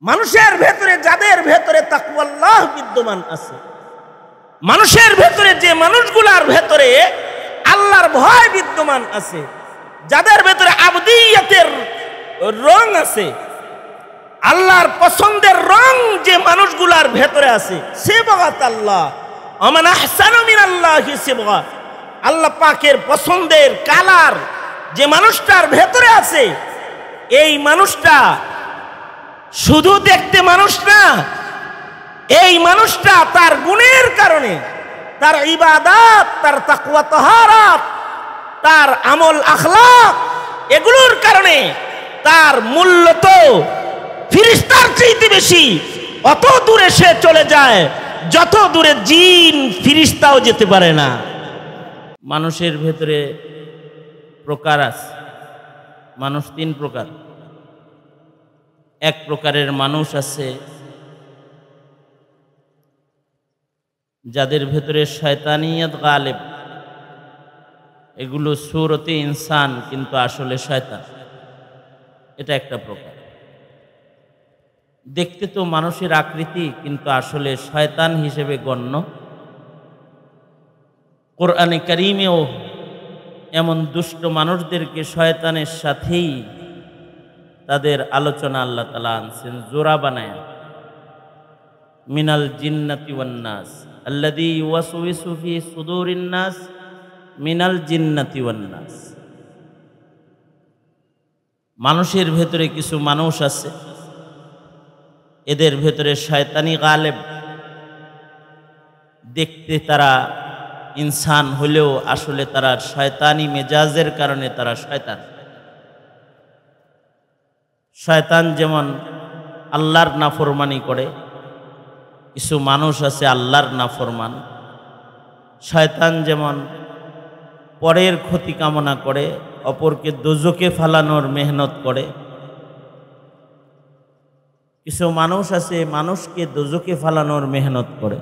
মানুষের ভেতরে যাদের ভেতরে তাকওয়াল্লাহ বিদ্যমান আছে, মানুষের ভেতরে যে মানুষগুলার ভেতরে আল্লাহর ভয় বিদ্যমান আছে, যাদের ভেতরে আবদিয়তের রং আছে, আল্লাহর পছন্দের রং যে মানুষগুলার ভেতরে আছে, সিবগাত আল্লাহ ওমান আহসানু মিনাল্লাহি সিবগা, আল্লাহ পাকের পছন্দের কালার যে মানুষটার ভেতরে আছে, এই মানুষটা শুধু দেখতে মানুষ না, এই মানুষটা তার গুণের কারণে, তার ইবাদত, তার তাকওয়া তাহারাত, তার আমল আখলাক, এগুলোর কারণে তার মূল্য তো ফেরেশতার চাইতে বেশি। অত দূরে সে চলে যায় যত দূরে জিন ফেরেশতাও যেতে পারে না। মানুষের ভেতরে প্রকার আছে, মানুষ তিন প্রকার। এক প্রকারের মানুষ আছে যাদের ভেতরে শয়তানিয়ত গালেব, এগুলো সুরতে ইনসান কিন্তু আসলে শয়তান, এটা একটা প্রকার। দেখতে তো মানুষের আকৃতি কিন্তু আসলে শয়তান হিসেবে গণ্য। কোরআনে কারীমেও এমন দুষ্ট মানুষদেরকে শয়তানের সাথেই তাদের আলোচনা আল্লাহ তাআলা আনছেন জোড়া বানায়। মিনাল জিন্নাতি ওয়ান নাস আল্লাযী ইউওয়াসওয়িসু ফি সুদুরিন নাস মিনাল জিন্নাতি ওয়ান নাস। মানুষের ভেতরে কিছু মানুষ আছে, এদের ভেতরে শয়তানি গালেব, দেখতে তারা ইনসান হলেও আসলে তারা শয়তানি মেজাজের কারণে তারা শয়তান। শয়তান যেমন আল্লাহর নাফরমানি করে, কিছু মানুষ আছে আল্লাহর নাফরমান। শয়তান যেমন পরের ক্ষতি কামনা করে, অপরকে দোজখে ফালানোর মেহনত করে, কিছু মানুষ আছে মানুষকে দোজখে ফালানোর মেহনত করে।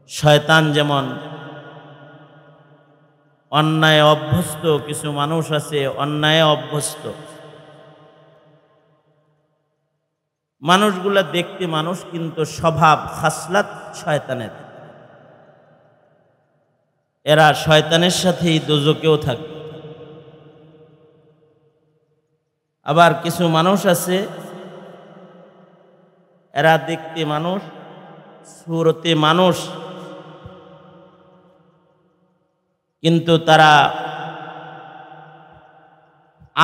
শয়তান যেমন অন্যায় অভ্যস্ত, কিছু মানুষ আছে অন্যায় অভ্যস্ত। মানুষগুলা দেখতে মানুষ কিন্তু স্বভাব খাসলাত শয়তানের, এরা শয়তানের সাথেই দোজখেও থাকে। আবার কিছু মানুষ আছে এরা দেখতে মানুষ, সুরতে মানুষ, কিন্তু তারা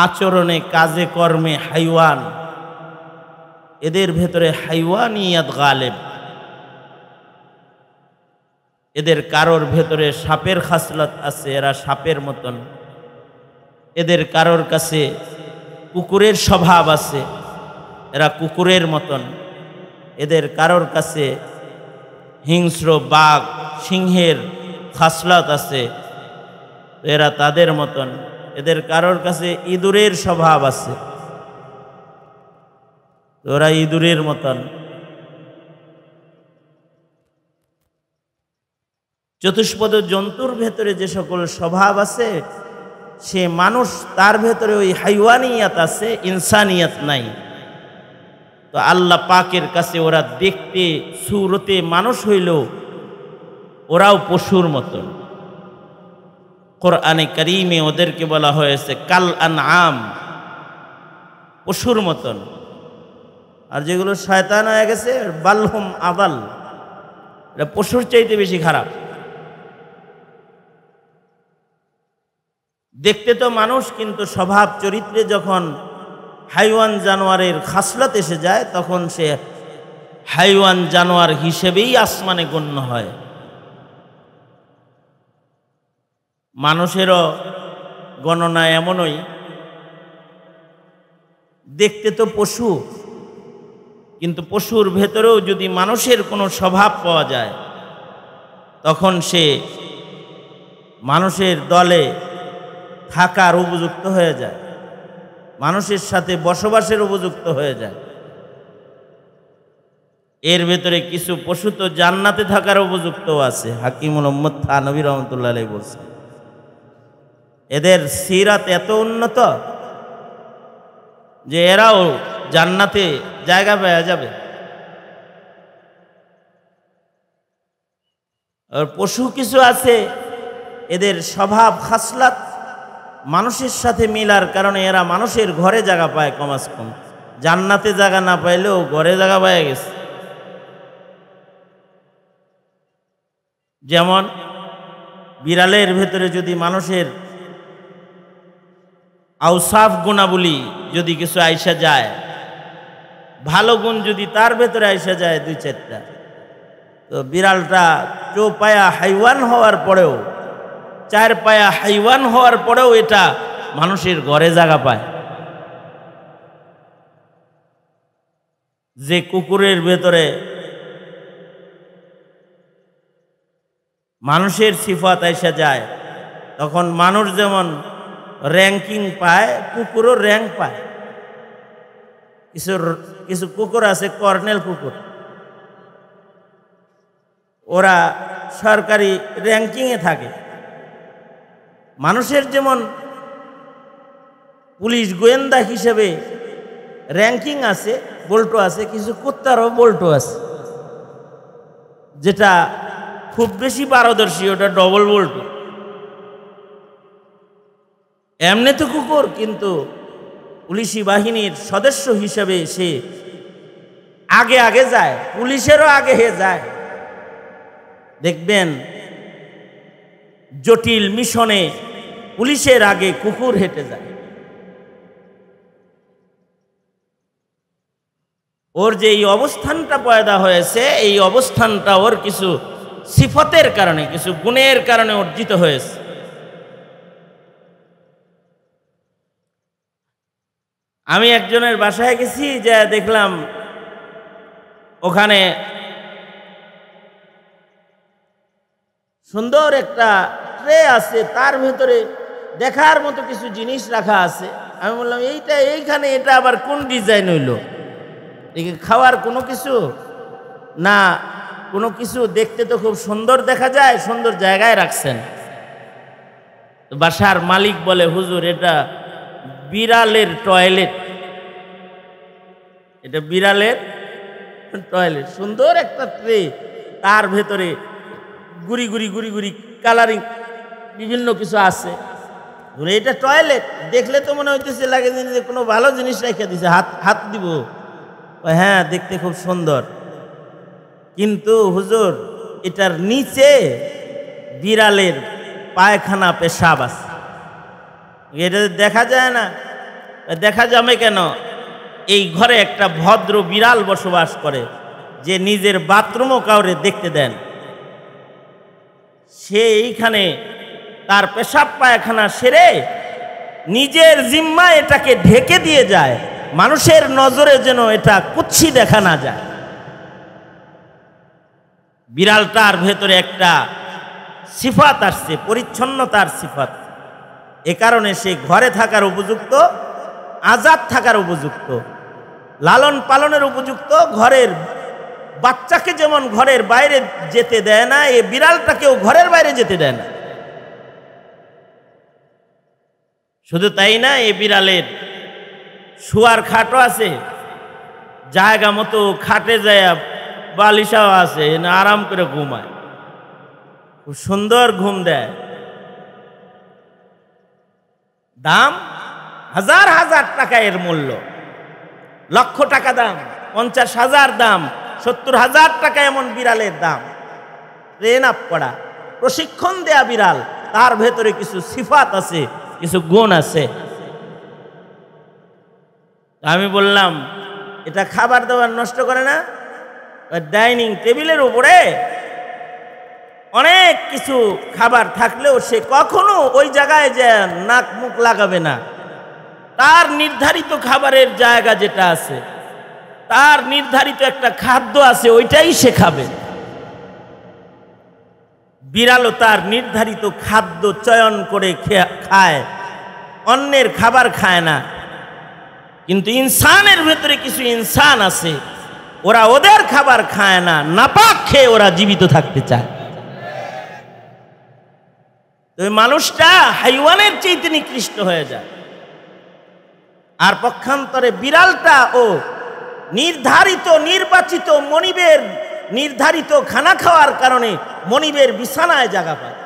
আচরণে কাজে কর্মে হাইওয়ান। এদের ভেতরে হাইওয়ানিয়াত গালেব। এদের কারোর ভেতরে সাপের খাসলত আছে, এরা সাপের মতন। এদের কারোর কাছে কুকুরের স্বভাব আছে, এরা কুকুরের মতন। এদের কারোর কাছে হিংস্র বাঘ সিংহের খাসলত আছে, এরা তাদের মতন। এদের কারোর কাছে ইঁদুরের স্বভাব আছে, ওরা ইঁদুরের মতন। চতুষ্পদ জন্তুর ভেতরে যে সকল স্বভাব আছে, সে মানুষ, তার ভেতরে ওই হাইওয়ানিয়াত আছে, ইনসানিয়াত নাই। তো আল্লাহ পাকের কাছে ওরা দেখতে সুরতে মানুষ হইলেও ওরাও পশুর মতন। কোরআনে কারীমে ওদেরকে বলা হয়েছে কাল আনআম, পশুর মতন। আর যেগুলো শয়তান হয়ে গেছে বালহুম আদাল, এটা পশুর চাইতে বেশি খারাপ। দেখতে তো মানুষ কিন্তু স্বভাব চরিত্রে যখন হাইওয়ান জানোয়ারের খাসলত এসে যায়, তখন সে হাইওয়ান জানোয়ার হিসেবেই আসমানে গণ্য হয়। মানুষেরও গণনা এমনই, দেখতে তো পশু, কিন্তু পশুর ভেতরেও যদি মানুষের কোনো স্বভাব পাওয়া যায়, তখন সে মানুষের দলে থাকার উপযুক্ত হয়ে যায়, মানুষের সাথে বসবাসের উপযুক্ত হয়ে যায়। এর ভেতরে কিছু পশু তো জান্নাতে থাকার উপযুক্ত আছে। হাকিমুল উম্মত থানভী রহমতুল্লাহ আলাইহি বলছেন, এদের সিরাত এত উন্নত যে এরাও জান্নাতে জায়গা পাওয়া যাবে। আর পশু কিছু আছে, এদের স্বভাব খাসলাত মানুষের সাথে মিলার কারণে এরা মানুষের ঘরে জায়গা পায়, কমাস কম। জান্নাতে জায়গা না পাইলেও ঘরে জায়গা পাওয়া গেছে। যেমন বিড়ালের ভেতরে যদি মানুষের আউসাফ গুণাবলী যদি কিছু আইসা যায়, ভালো গুণ যদি তার ভেতরে আইসা যায় 2-4টা, তো বিড়ালটা চৌপায়া হাইওয়ান হওয়ার পরেও, 4 পায়া হাইওয়ান হওয়ার পরেও এটা মানুষের ঘরে জায়গা পায়। যে কুকুরের ভেতরে মানুষের সিফাত আইসা যায়, তখন মানুষ যেমন র্যাঙ্কিং পায়, কুকুরও র্যাঙ্ক পায়। কিছু কুকুর আছে কর্নেল কুকুর, ওরা সরকারি র্যাঙ্কিংয়ে থাকে। মানুষের যেমন পুলিশ গোয়েন্দা হিসেবে র্যাঙ্কিং আছে, বল্টু আছে, কিছু কুত্তারও বল্টু আছে, যেটা খুব বেশি পারদর্শী, ওটা ডবল বল্টু। এমনি তো কুকুর, কিন্তু পুলিশি বাহিনীর সদস্য হিসেবে সে আগে আগে যায়, পুলিশেরও আগে যায়। দেখবেন জটিল মিশনে পুলিশের আগে কুকুর হেঁটে যায়। ওর যে এই অবস্থানটা পয়দা হয়েছে, এই অবস্থানটা ওর কিছু সিফতের কারণে, কিছু গুণের কারণে অর্জিত হয়েছে। আমি একজনের বাসায় গেছি, যে দেখলাম ওখানে সুন্দর একটা ট্রে আছে, তার ভেতরে দেখার মতো কিছু জিনিস রাখা আছে। আমি বললাম এইখানে এটা আবার কোন ডিজাইন হইল? খাওয়ার কোনো কিছু না, কোনো কিছু দেখতে তো খুব সুন্দর দেখা যায়, সুন্দর জায়গায় রাখছেন। বাসার মালিক বলে, হুজুর এটা বিড়ালের টয়লেট, এটা বিড়ালের টয়লেট। সুন্দর একটা ট্রে, তার ভেতরে গুড়ি গুড়ি গুড়ি গুড়ি কালারিং বিভিন্ন কিছু আছে। এটা টয়লেট দেখলে তো মনে হইতেছে, লাগে যে কোনো ভালো জিনিস রেখে দিছে, হাত দিব। হ্যাঁ, দেখতে খুব সুন্দর, কিন্তু হুজুর এটার নিচে বিড়ালের পায়খানা পেশাব আছে। এটা দেখা যায় না? দেখা যাবে কেন? এই ঘরে একটা ভদ্র বিড়াল বসবাস করে, যে নিজের বাথরুমও কাউরে দেখতে দেন। সে এইখানে তার পেশাব পায়খানা সেরে নিজের জিম্মায় এটাকে ঢেকে দিয়ে যায়, মানুষের নজরে যেন এটা কুৎসি দেখা না যায়। বিড়ালটার ভেতরে একটা সিফাত আসছে, পরিচ্ছন্নতার সিফাত। এ কারণে সে ঘরে থাকার উপযুক্ত, আজাদ থাকার উপযুক্ত, লালন পালনের উপযুক্ত। ঘরের বাচ্চাকে যেমন ঘরের বাইরে যেতে দেয় না, এই বিড়ালটাকেও ঘরের বাইরে যেতে দেয় না। শুধু তাই না, এই বিড়ালের শোয়ার খাটও আছে, জায়গা মতো খাটে যায়, বালিশাও আছে, আরাম করে ঘুমায়, খুব সুন্দর ঘুম দেয়। দাম হাজার হাজার টাকা, এর মূল্য লক্ষ টাকা দাম, 50,000 দাম, 70,000 টাকা এমন বিড়ালের দাম। ট্রেন আপ করা, প্রশিক্ষণ দেয়া বিড়াল, তার ভেতরে কিছু সিফাত আছে, কিছু গুণ আছে। আমি বললাম, এটা খাবার দাবার নষ্ট করে না? ডাইনিং টেবিলের উপরে অনেক কিছু খাবার থাকলেও সে কখনো ওই জায়গায় যে নাক মুখ লাগাবে না। তার নির্ধারিত খাবারের জায়গা যেটা আছে, তার নির্ধারিত একটা খাদ্য আছে, ওইটাই সে খাবে। বিড়ালও তার নির্ধারিত খাদ্য চয়ন করে খায়, অন্যের খাবার খায় না। কিন্তু ইনসানের ভেতরে কিছু ইনসান আছে, ওরা ওদের খাবার খায় না, নাপাক খেয়ে ওরা জীবিত থাকতে চায়। তো মানুষটা হাইওয়ানের চাইতে নিকৃষ্ট হয়ে যায়। আর পক্ষান্তরে বিড়ালটা ও নির্ধারিত নির্বাচিত মনিবের নির্ধারিত খানা খাওয়ার কারণে মনিবের বিছানায় জায়গা পায়।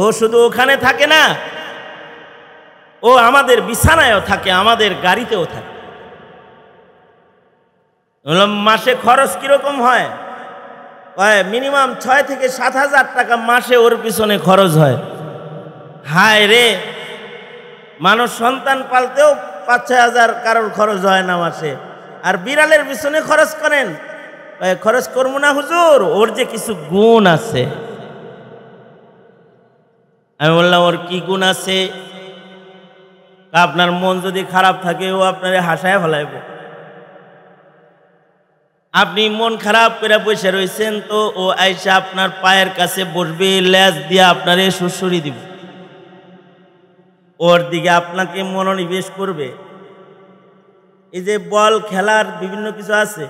ও শুধু ওখানে থাকে না, ও আমাদের বিছানায়ও থাকে, আমাদের গাড়িতেও থাকে। মাসে খরচ কিরকম হয়? মিনিমাম 6 থেকে 7 হাজার টাকা মাসে ওর পিছনে খরচ হয়। হায় রে, মানুষ সন্তান পালতেও 5-6 হাজার কারোর খরচ হয় না মাসে, আর বিড়ালের পিছনে খরচ করেন। খরচ করবো না হুজুর, ওর যে কিছু গুণ আছে। আমি বললাম, ওর কি গুণ আছে? আপনার মন যদি খারাপ থাকে ও আপনার হাসায় ফেলাইব। আপনি মন খারাপ করে বসে রয়েছেন তো ও আইসা আপনার পায়ের কাছে বসবে, লেজ দিয়ে আপনারে সুড়সুড়ি দিবে, ওর দিকে আপনাকে মনোনিবেশ করবে। এই যে বল খেলার বিভিন্ন কিছু আছে,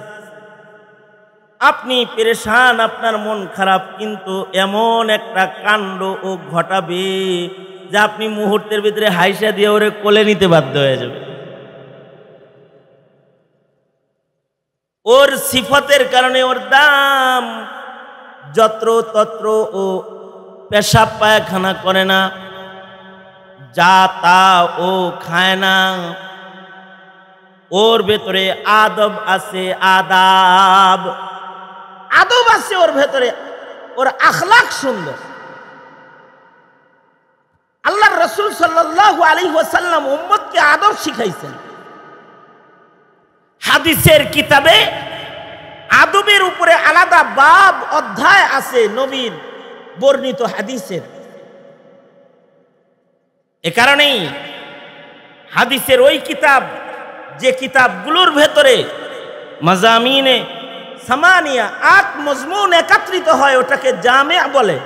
আপনি পেরেশান, আপনার মন খারাপ, কিন্তু এমন একটা কাণ্ড ও ঘটাবে যে আপনি মুহূর্তের ভিতরে হাইসা দিয়ে ওরে কোলে নিতে বাধ্য হয়ে যাবে। ওর সিফতের কারণে ওর দাম। যত্র তত্র ও পেশাব পায়খানা করে না, যা তা ও খায় না। ওর ভেতরে আদব আছে, আদাব আদব আছে ওর ভেতরে, ওর আখলাক সুন্দর। আল্লাহর রাসূল সাল্লাল্লাহু আলাইহি ওয়াসাল্লাম উম্মতকে আদব শিখাইছেন। হাদিসের কিতাবে আদবের উপরে আলাদা বাব অধ্যায় আছে নবীর বর্ণিত হাদিসের। এ কারণেই হাদিসের ওই কিতাব, যে কিতাবগুলোর ভেতরে মাজামিনে সামানিয়া 8 মজমুন একত্রিত হয়, ওটাকে জামে' বলে।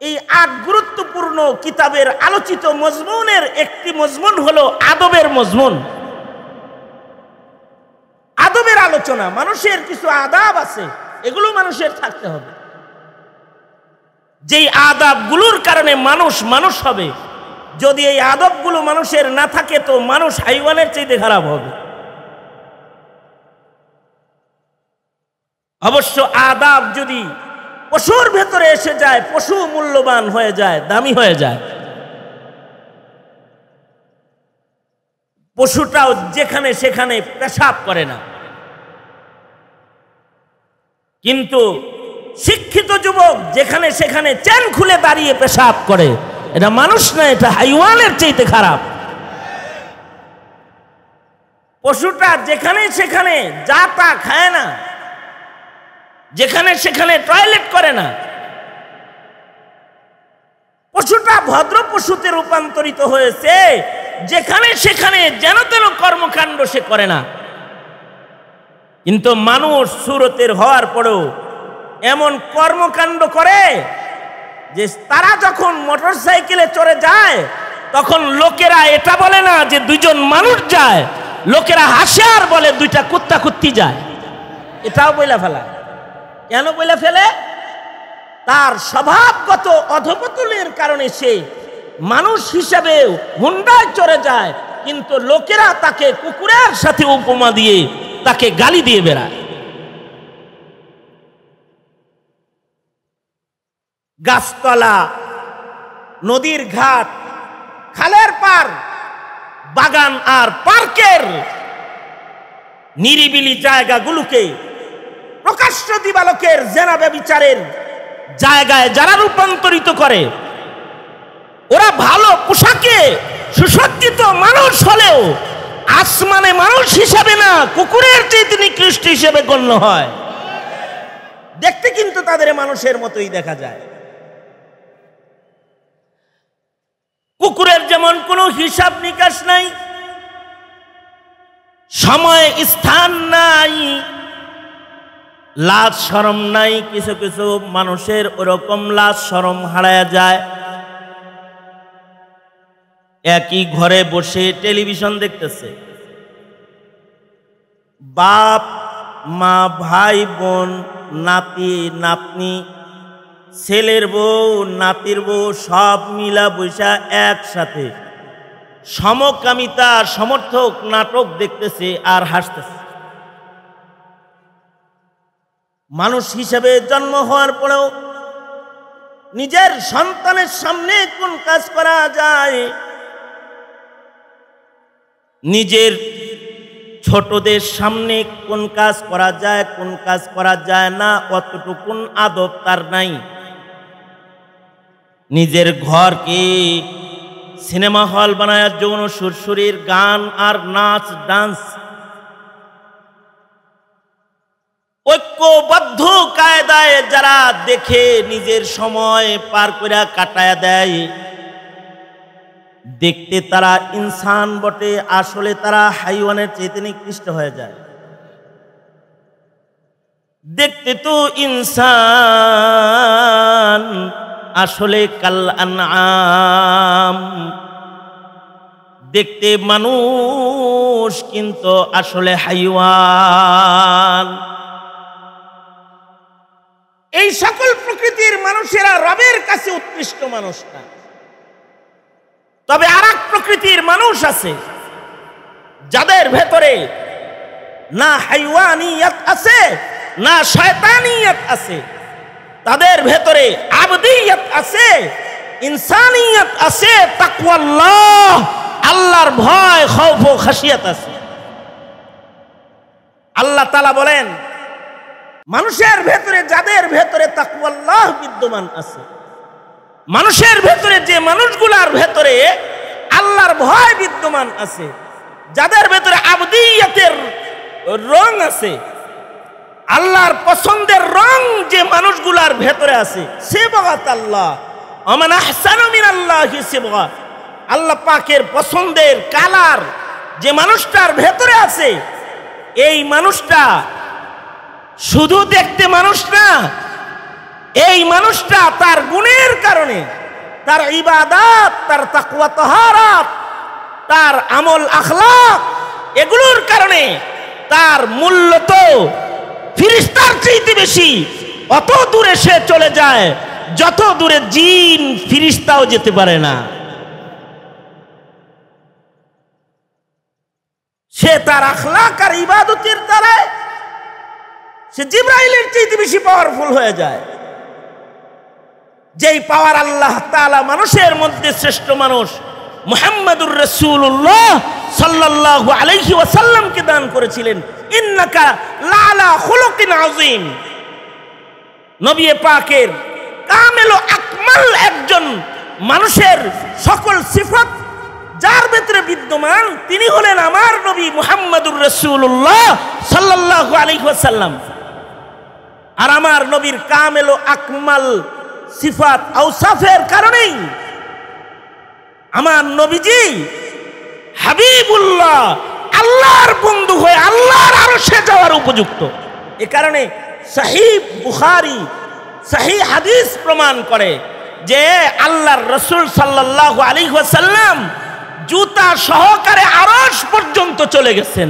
এই 8 গুরুত্বপূর্ণ কিতাবের আলোচিত মজমুনের একটি মজমুন হলো আদবের মজমুন। আদবের আলোচনা, মানুষের কিছু আদাব আছে, এগুলো মানুষের থাকতে হবে। যেই আদাবগুলোর কারণে মানুষ মানুষ হবে। যদি এই আদবগুলো মানুষের না থাকে তো মানুষ হাইওয়ানের চাইতে খারাপ হবে। অবশ্য আদাব যদি পশুর ভেতরে এসে যায়, পশু মূল্যবান হয়ে যায়, দামি হয়ে যায়। পশুটাও যেখানে সেখানে পেশাব করে না, কিন্তু শিক্ষিত যুবক যেখানে সেখানে চেন খুলে দাঁড়িয়ে পেশাব করে, এটা মানুষ না, এটা হাইওয়ানের চাইতে খারাপ। পশুটা যেখানে সেখানে যা তা খায় না, যেখানে সেখানে টয়লেট করে না। পশুটা ভদ্র পশুতে রূপান্তরিত হয়েছে, যেখানে সেখানে যেন তেন কর্মকাণ্ড সে করে না। কিন্তু মানুষ সুরতের হওয়ার পরেও এমন কর্মকাণ্ড করে যে তারা যখন মোটর সাইকেলে চড়ে যায় তখন লোকেরা এটা বলে না যে 2 জন মানুষ যায়, লোকেরা হাসে আর বলে 2টা কুত্তা কুত্তি যায়। এটাও বইলা ফেলা। কেন বইলা ফেলে? তার স্বভাবগত অধপতনের কারণে সে মানুষ হিসাবে হুন্ডায় চড়ে যায়, কিন্তু লোকেরা তাকে কুকুরের সাথে উপমা দিয়ে তাকে গালি দিয়ে বেড়ায়। গাছতলা, নদীর ঘাট, খালের পার, বাগান আর পার্কের নিরিবিলি জায়গাগুলোকে প্রকাশ্য দিবালোকের জেনা ব্যভিচারের জায়গায় যারা রূপান্তরিত করে, ওরা ভালো পোশাকে সুসজ্জিত মানুষ হলেও আসমানে মানুষ হিসাবে না, কুকুরের চেয়ে নিকৃষ্ট হিসেবে গণ্য হয়। দেখতে কিন্তু তাদের মানুষের মতোই দেখা যায়। কুকুরের যেমন কোনো হিসাব নিকাশ নাই, সময় স্থান নাই, লাজ শরম নাই। কিছু কিছু মানুষের ওরকম লাজ শরম হারায়া যায়। একই ঘরে বসে টেলিভিশন দেখতেছে, বাপ মা ভাই বোন নাতি নাতনি ছেলের বউ নাতির বউ সব মিলা বৈশা একসাথে সমকামিতা সমর্থক নাটক দেখতেছে আর হাসতেছে। মানুষ হিসেবে জন্ম হওয়ার পরেও নিজের সন্তানের সামনে কোন কাজ করা যায়, নিজের ছোটদের সামনে কোন কাজ করা যায় কোন কাজ করা যায় না অতটুকুন আদব তার নাই। নিজের ঘরকে সিনেমা হল বানায় যৌন সুরসুরির গান আর নাচ ডান্স ঐক্যবদ্ধ কায়দায় যারা দেখে নিজের সময় পার করে কাটায় দেয়, দেখতে তারা ইনসান বটে, আসলে তারা হাইওয়ানের চেয়ে নিকৃষ্ট হয়ে যায়। দেখতে তো ইনসান, আসলে কাল আনআম। দেখতে মানুষ কিন্তু আসলে হাইওয়ান। এই সকল প্রকৃতির মানুষেরা রবের কাছে উৎকৃষ্ট মানুষ না। তবে আর এক প্রকৃতির মানুষ আছে যাদের ভেতরে না হাইওয়ানিয়ত আছে না শয়তানিয়ত আছে, তাদের ভেতরে আবদিয়ত আছে, ইনসানিয়ত আছে, তাকওয়াল্লাহ আল্লাহর ভয় খৌফ ও খাশিয়াত আছে। আল্লাহ তাআলা বলেন মানুষের ভেতরে যাদের ভেতরে তাকওয়াল্লাহ বিদ্যমান আছে, মানুষের ভেতরে যে মানুষগুলার ভেতরে আল্লাহর ভয় বিদ্যমান আছে, যাদের ভেতরে আবদিয়তের রং আছে, আল্লাহর পছন্দের রং যে মানুষগুলার ভেতরে আছে, সিবগাত আল্লাহ ওমান আহসানু মিনাল্লাহি সিবগা, আল্লাহ পাকের পছন্দের কালার যে মানুষটার ভেতরে আছে, এই মানুষটা শুধু দেখতে মানুষ না, এই মানুষটা তার গুণের কারণে, তার ইবাদত, তার তাকওয়া তাহারাত, তার আমল আখলাক, এগুলোর কারণে তার মূল্য তো ফিরিস্তার চাইতে বেশি। অত দূরে সে চলে যায় যত দূরে জিন ফিরিস্তাও যেতে পারে না। সে তার আখলাক আর ইবাদতের দ্বারা সে জিবরাইলের চাইতে বেশি পাওয়ারফুল হয়ে যায়। যেই পাওয়ার আল্লাহ তাআলা মানুষের মধ্যে শ্রেষ্ঠ মানুষ মুহাম্মদুর রাসূলুল্লাহ সাল্লাল্লাহু আলাইহি ওয়াসাল্লামকে দান করেছিলেন, ইন্নাকা লাআলা খুলুকিন আযীম। নবী পাকের কামেল ও আকমাল একজন মানুষের সকল সিফাত যার ভেতরে বিদ্যমান, তিনি হলেন আমার নবী মুহাম্মদুর রাসূলুল্লাহ সাল্লাল্লাহু আলাইহি ওয়াসাল্লাম। আর আমার নবীর কামেল ও আকমাল সিফাত আওসাফের কারণেই আমার নবীজি হাবিবুল্লাহ, আল্লাহর বন্ধু হয়ে আল্লাহর আরশে যাওয়ার উপযুক্ত। এ কারণে সহিহ বুখারী সহিহ হাদিস প্রমাণ করে যে আল্লাহর রাসূল সাল্লাল্লাহু আলাইহি ওয়াসাল্লাম জুতা সহকারে আরশ পর্যন্ত চলে গেছেন,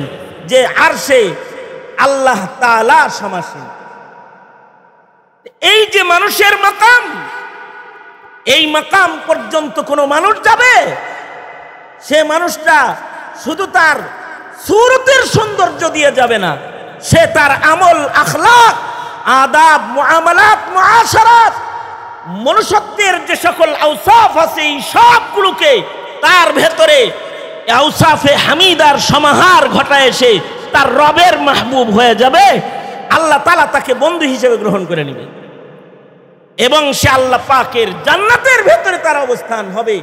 যে আরশে আল্লাহ তাআলা সমাসীন। এই যে মানুষের মাকাম, এই মাকাম পর্যন্ত কোনো মানুষ যাবে, সে মানুষটা শুধু তার সুরতের সৌন্দর্য দিয়ে যাবে না, সে তার আমল আখলাক আদাব মুআমালাত মুআশারাত মনুষ্যত্বের যে সকল আওসাফ আছে, এই সবগুলোকে তার ভেতরে আওসাফে হামিদার সমাহার ঘটায় সে তার রবের মাহবুব হয়ে যাবে। আল্লাহ তাআলা তাকে বন্ধু হিসেবে গ্রহণ করে নেবে এবং সে আল্লাহ পাকের জান্নাতের ভেতরে তার অবস্থান হবে।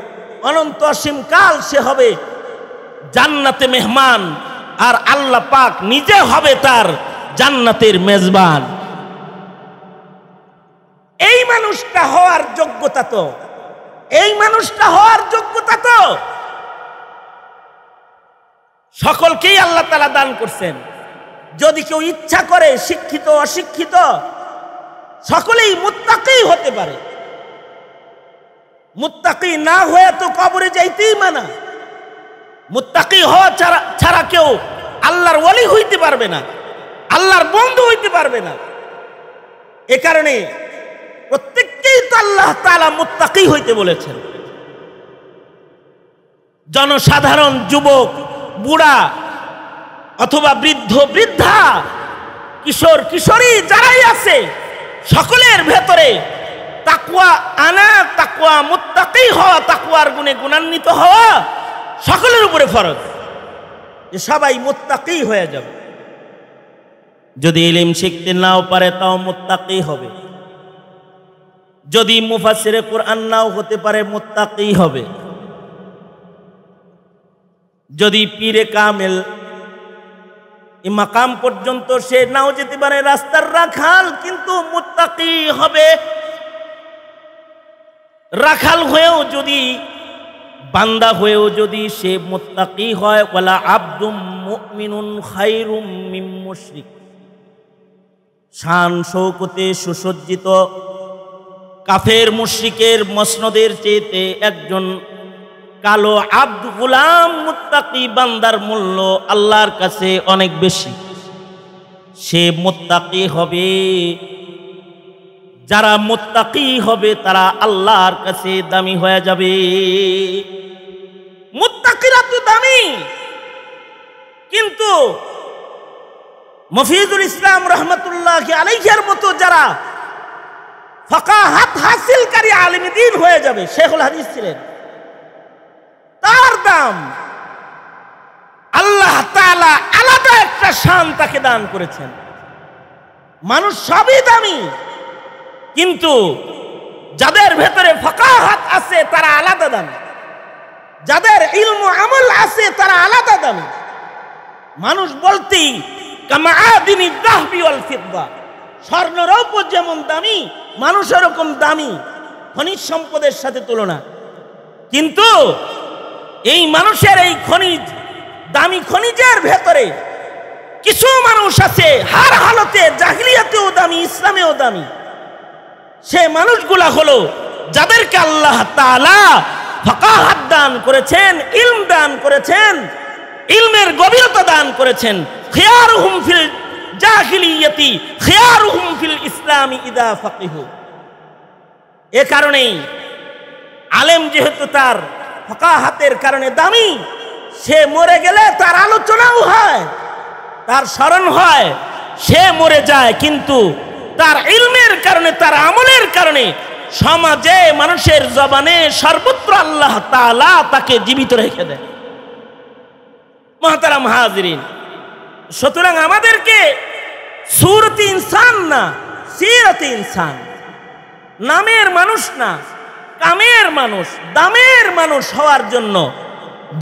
অনন্ত অসীম কাল সে হবে জান্নাতে মেহমান, আর আল্লাহ পাক নিজে হবে তার জান্নাতের মেজবান। এই মানুষটা হওয়ার যোগ্যতা তো, এই মানুষটা হওয়ার যোগ্যতা তো সকলকেই আল্লাহ তাআলা দান করছেন। যদি কেউ ইচ্ছা করে শিক্ষিত অশিক্ষিত সকলেই মুত্তাকি হতে পারে। মুত্তাকি না হয়ে তো কবরে যাইতেই মানা। মুত্তাকি হওয়া ছাড়া কেউ আল্লাহর ওলি হইতে পারবে না, আল্লাহর বন্ধু হইতে পারবে না। এ কারণে প্রত্যেকটা প্রত্যেককেই তো আল্লাহ তাআলা মুত্তাকি হইতে বলেছেন। জনসাধারণ, যুবক, বুড়া অথবা বৃদ্ধ বৃদ্ধা, কিশোর কিশোরী যারাই আছে, সকলের ভেতরে তাকওয়া আনা, তাকওয়া মুত্তাকি হওয়া, তাকওয়ার গুণে গুণান্বিত হওয়া সকলের উপরে ফরজ, যে সবাই মুত্তাকি হয়ে যাবে। যদি ইলম শিখতে নাও পারে তাও মুত্তাকি হবে, যদি মুফাসসিরে কুরআন নাও হতে পারে মুত্তাকি হবে, যদি পীরে কামেল এই মাকাম পর্যন্ত সে নাও যেতে পারে, রাস্তার রাখাল, কিন্তু মুত্তাকি হবে। রাখাল হয়েও যদি, বান্দা হয়েও যদি সে মুত্তাকি হয়, ওয়ালা আবদুম মুমিনুন খায়রুম মিন মুশরিক, শান শৌকতে সুসজ্জিত কাফের মুশরিকের মসনদের চেয়ে একজন কালো আব্দ গোলাম মুত্তাকি বান্দার মূল্য আল্লাহর কাছে অনেক বেশি। সে মুত্তাকি হবে, যারা মুত্তাকি হবে তারা আল্লাহর কাছে দামি হয়ে যাবে। মুত্তাকিরা তো দামি, কিন্তু মফিজুল ইসলাম রহমতুল্লাহি আলাইহির মতো যারা ফাকাহাত হাসিলকারী আলিম দ্বীন হয়ে যাবে, শেখুল হাদিস ছিলেন, তার দাম আল্লাহ তাআলা আলাদা একটা শান তাকে দান করেছেন। মানুষ সবই দামি, কিন্তু যাদের ভেতরে ফাকাহাত আছে তারা আলাদা দামি, যাদের ইলম আমল আছে তারা আলাদা দামি। মানুষ বলতেই কামাআদিনি যাহবি ওয়াল ফিদ্দা, স্বর্ণ রৌপ্য যেমন দামি, মানুষ এরকম দামি, খনিজ সম্পদের সাথে তুলনা। কিন্তু এই মানুষের এই খনিজ, দামি খনিজের ভেতরে কিছু মানুষ আছে হার হালতে, জাহিলিয়াতেও দামি, ইসলামেও দামি। সে মানুষগুলা হলো যাদেরকে আল্লাহ তাআলা ফাকাহাত দান করেছেন, ইলম দান করেছেন, ইলমের গভীরতা দান করেছেন। খিয়ারুহুম ফিল জাহিলিয়াতি খিয়ারুহুম ফিল ইসলামি ইদা ফাকিহু। এ কারণেই আলেম যেহেতু তার ফাকাহাতের কারণে দামি, সে মরে গেলে তার আলোচনাও হয়, তার স্মরণ হয়, সে মরে যায়, কিন্তু তার ইলমের কারণে, তার আমলের কারণে সমাজে মানুষের জবানে সর্বত্র আল্লাহ তাআলা তাকে জীবিত রেখে দেয়। মুহতারাম হাজিরিন, সুতরাং আমাদেরকে সূরতে ইনসান না, সিরাতে ইনসান, নামের মানুষ না, কামের মানুষ, দামের মানুষ হওয়ার জন্য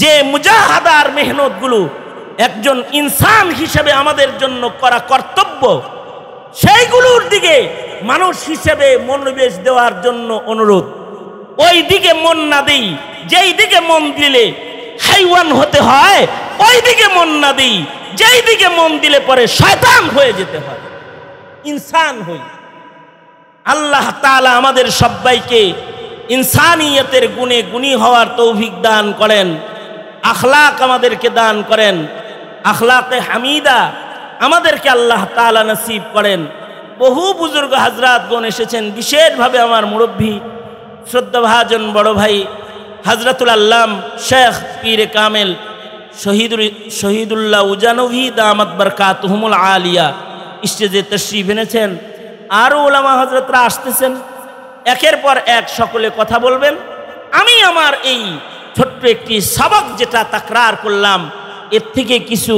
যে মুজাহাদার মেহনতগুলো একজন ইনসান হিসেবে আমাদের জন্য করা কর্তব্য, সেইগুলোর দিকে মানুষ হিসেবে মনোনিবেশ দেওয়ার জন্য অনুরোধ। ওই দিকে মন না দেই, যেই দিকে মন দিলে হাইওয়ান হতে হয়, ওই দিকে মন না দেই, যেই দিকে মন দিলে পরে শয়তান হয়ে যেতে হয়, ইনসান হই। আল্লাহ তাআলা আমাদের সবাইকে ইনসানিয়তের গুণে গুণী হওয়ার তৌফিক দান করেন, আখলাক আমাদেরকে দান করেন, আখলাকে হামিদা আমাদেরকে আল্লাহ তাআলা নসিব করেন। বহু বুজুর্গ হাজরাতগণ এসেছেন, বিশেষভাবে আমার মুরব্বী শ্রদ্ধাভাজন বড় ভাই হযরতুল আল্লাম শেখ পীরে কামেল শহীদুল্লাহ উজানভি দামাত বরকাতুহুমুল আলিয়া স্টেজে তশরিফ এনেছেন। আরও ওলামা হযরতরা আসতেছেন, একের পর এক সকলে কথা বলবেন। আমি আমার এই ছোট্ট একটি সবক যেটা তাকরার করলাম, এর থেকে কিছু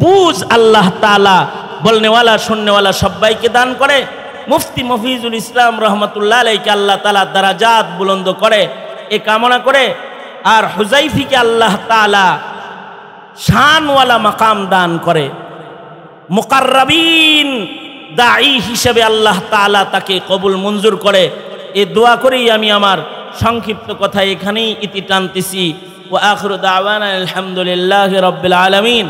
বুঝ আল্লাহ তাআলা বলনেওয়ালা শুননেওয়ালা সবাইকে দান করে। মুফতি মফিজুল ইসলাম রহমতুল্লাহ আলাইহিকে আল্লাহ তাআলা দারাজাত বুলন্দ করে, এ কামনা করে। আর হুযাইফিকে আল্লাহ তাআলা শানওয়ালা মাকাম দান করে, মুকাররাবিন দাঈ হিসেবে আল্লাহ তাআলা তাকে কবুল মঞ্জুর করে। এ দোয়া করেই আমি আমার সংক্ষিপ্ত কথা এখানেই ইতি টানতেছি। ওয়া আখিরু দাওয়ানা আলহামদুলিল্লাহি রাব্বিল আলামিন।